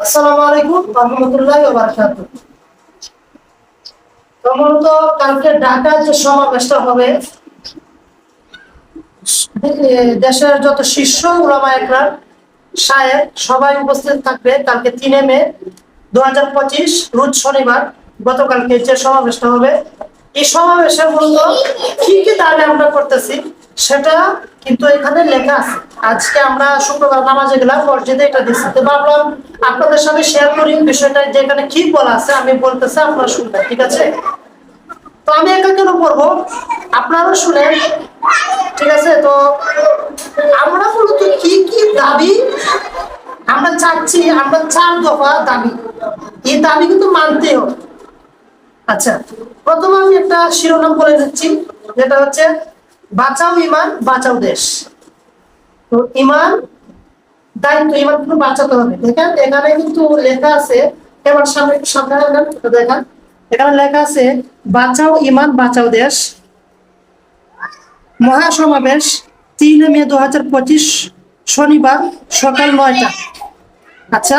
আসসালামু আলাইকুম রাহমাতুল্লাহি ওয়া বারাকাতুহু। মূলত কালকে ঢাকা যে সমাবেশটা হবে, দেশের যত শীর্ষ উলামা একরাম শায়েখ সবাই উপস্থিত থাকবে কালকে 3 মে 2025 রোজ শনিবার। গতকালকে যে সমাবেশটা হবে, এই সমাবেশে মূলত কি কি দাবি আমরা করতেছি সেটা কিন্তু এখানে লেখা আছে। আজকে আমরা শুক্রবার নামাজে গেলাম, মসজিদে এটা দিচ্ছি, তো ভাবলাম আপনাদের সাথে শেয়ার করি বিষয়টা, যেখানে কি বলা আছে আমি বলতেছি, আপনারা শুনবেন, ঠিক আছে? তো আমি একা কেন পড়বো, আপনারাও শুনেন, ঠিক আছে? তো আমরা মূলত কি কি দাবি আমরা চাচ্ছি, আমরা 4 দফা দাবি, এই দাবি কিন্তু মানতে হবে। আচ্ছা, প্রথমে আমি একটা শিরোনাম বলে দিচ্ছি, যেটা হচ্ছে বাঁচাও ইমান বাঁচাও দেশ। তো ইমান দায়িত্ব, ইমান কিন্তু বাঁচাতে হবে। দেখেন এখানে কিন্তু লেখা আছে, এবার সামনে সামনে দেখেন, এখানে লেখা আছে বাঁচাও ইমান বাঁচাও দেশ মহাসমাবেশ 3 মে 2025 শনিবার সকাল 9টা। আচ্ছা,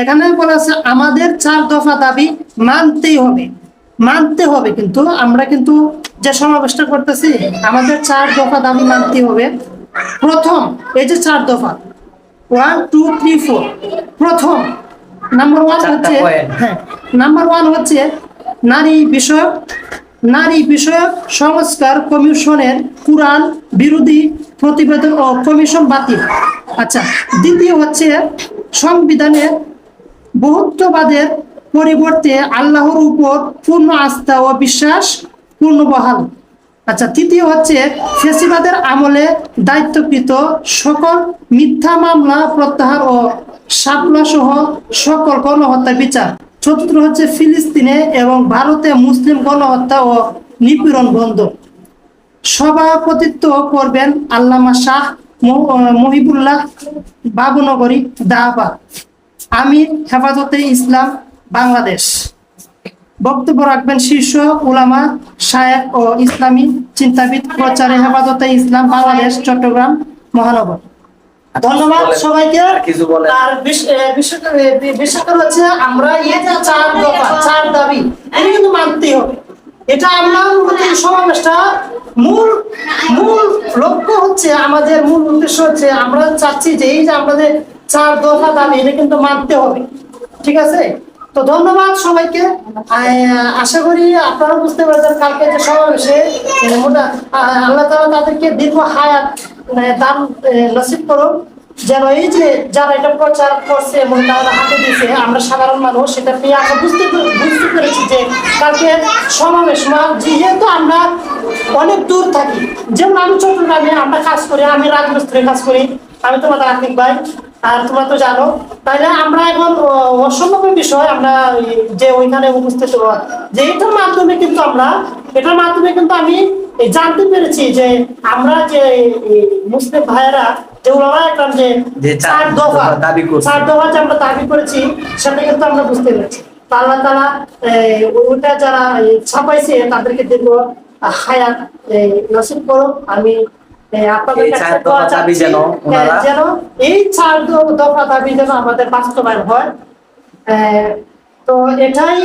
এখানে বলা আছে আমাদের 4 দফা দাবি মানতেই হবে, মানতে হবে। কিন্তু আমরা কিন্তু যে সমাবেশটা করতেছি, আমাদের 4 দফা দাবি মানতে হবে। প্রথম, এই যে 4 দফা 1 2 3 4, প্রথম নাম্বার 1 হচ্ছে, হ্যাঁ, নাম্বার 1 হচ্ছে নারী বিষয়ক সংস্কার কমিশনের কুরআন বিরোধী প্রতিবেদন ও কমিশন বাতিল। আচ্ছা, দ্বিতীয় হচ্ছে সংবিধানে বহুত্ববাদের পরিবর্তে আল্লাহর উপর পূর্ণ আস্থা ও বিশ্বাস পূর্ণ বহাল। আচ্ছা, তৃতীয় হচ্ছে ফ্যাসিবাদের আমলে দায়িত্বকৃত সকল মিথ্যা মামলা প্রত্যাহার ও শাপলা সহ সকল গণহত্যা বিচার। চতুর্থ হচ্ছে ফিলিস্তিনে এবং ভারতে মুসলিম গণহত্যা ও নিপীড়ন বন্ধ। সভাপতিত্ব করবেন আল্লামা শাহ মহিবুল্লাহ বাবুনগরী দাহবাগ, আমির হেফাজতে ইসলাম বাংলাদেশ। বক্তব্য রাখবেন শীর্ষ উলামা শায়েখ ও ইসলামী চিন্তাবিদ, প্রচারে হেফাজতে ইসলাম বাংলাদেশ, চট্টগ্রাম মহানগর। ধন্যবাদ সবাইকে। আর বিশেষ করে হচ্ছে আমরা এই যে 4 দফা 4 দাবি, এটা কিন্তু মানতেই হবে। এটা আমরা এই সমাবেশটা মূল লক্ষ্য হচ্ছে, আমাদের মূল উদ্দেশ্য হচ্ছে, আমরা চাচ্ছি যে এই যে আমাদের 4 দফা দাবি, এটা কিন্তু মানতে হবে, ঠিক আছে? তো ধন্যবাদ সবাইকে। আশা করি আপনারা বুঝতে পারছেন কালকে যে সমাবেশে আল্লাহ তাআলা তাদেরকে দীর্ঘ হায়াত দান নসিব করুন, যেন এই যে যারা এটা প্রচার করছে এবং তারা হাতে দিয়েছে, আমরা সাধারণ মানুষ সেটা পেয়ে আমরা বুঝতে পেরেছি যে কালকে সমাবেশ, যেহেতু আমরা অনেক দূর থাকি, যেমন আমি চট্টগ্রামে আমরা কাজ করি, আমি রাজমিস্ত্রি কাজ করি, আমি তোমাদের আতিক ভাই, আর তোমরা তো জানো, তাইলে আমরা এখন অসম্ভব বিষয় আমরা যে ওইখানে উপস্থিত হওয়া, যে এটার মাধ্যমে কিন্তু আমি জানতে পেরেছি যে আমরা যে মুসলিম ভাইয়েরা যে ওরা একটা যে 4 দফা যে আমরা দাবি করেছি, সেটা কিন্তু আমরা বুঝতে পেরেছি। আল্লাহ তাআলা ওইটা যারা ছাপাইছে তাদেরকে দীর্ঘ হায়াত নসিব করুন। আমি আপনাদের কাছে দোয়া চাচ্ছি যেন এই 4 দফা দাবি যেন আমাদের বাস্তবায়ন হয়। তো এটাই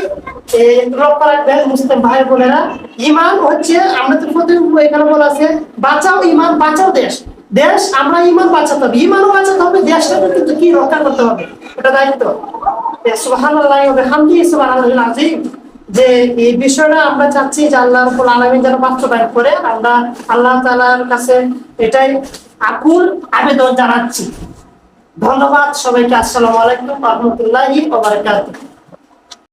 লক্ষ্য রাখবেন মুসলিম ভাই বোনেরা। ইমান হচ্ছে, আমরা তো প্রথমে এখানে বলা আছে বাঁচাও ইমান বাঁচাও দেশ। আমরা ইমান বাঁচাতে হবে, ইমানও বাঁচাতে হবে, দেশটাকে কিন্তু কি রক্ষা করতে হবে, এটা দায়িত্ব। সুবহানাল্লাহি ওয়া বিহামদিহি সুবহানাল্লাহিল আযীম। যে এই বিষয়টা আমরা চাচ্ছি যে আল্লাহ রাব্বুল আলামিন যেন বাস্তবায়ন করে, আমরা আল্লাহ তাআলার কাছে এটাই আকুল আবেদন জানাচ্ছি। ধন্যবাদ সবাইকে। আসসালামু আলাইকুম ওয়া রাহমাতুল্লাহি ওয়া বারাকাতুহু।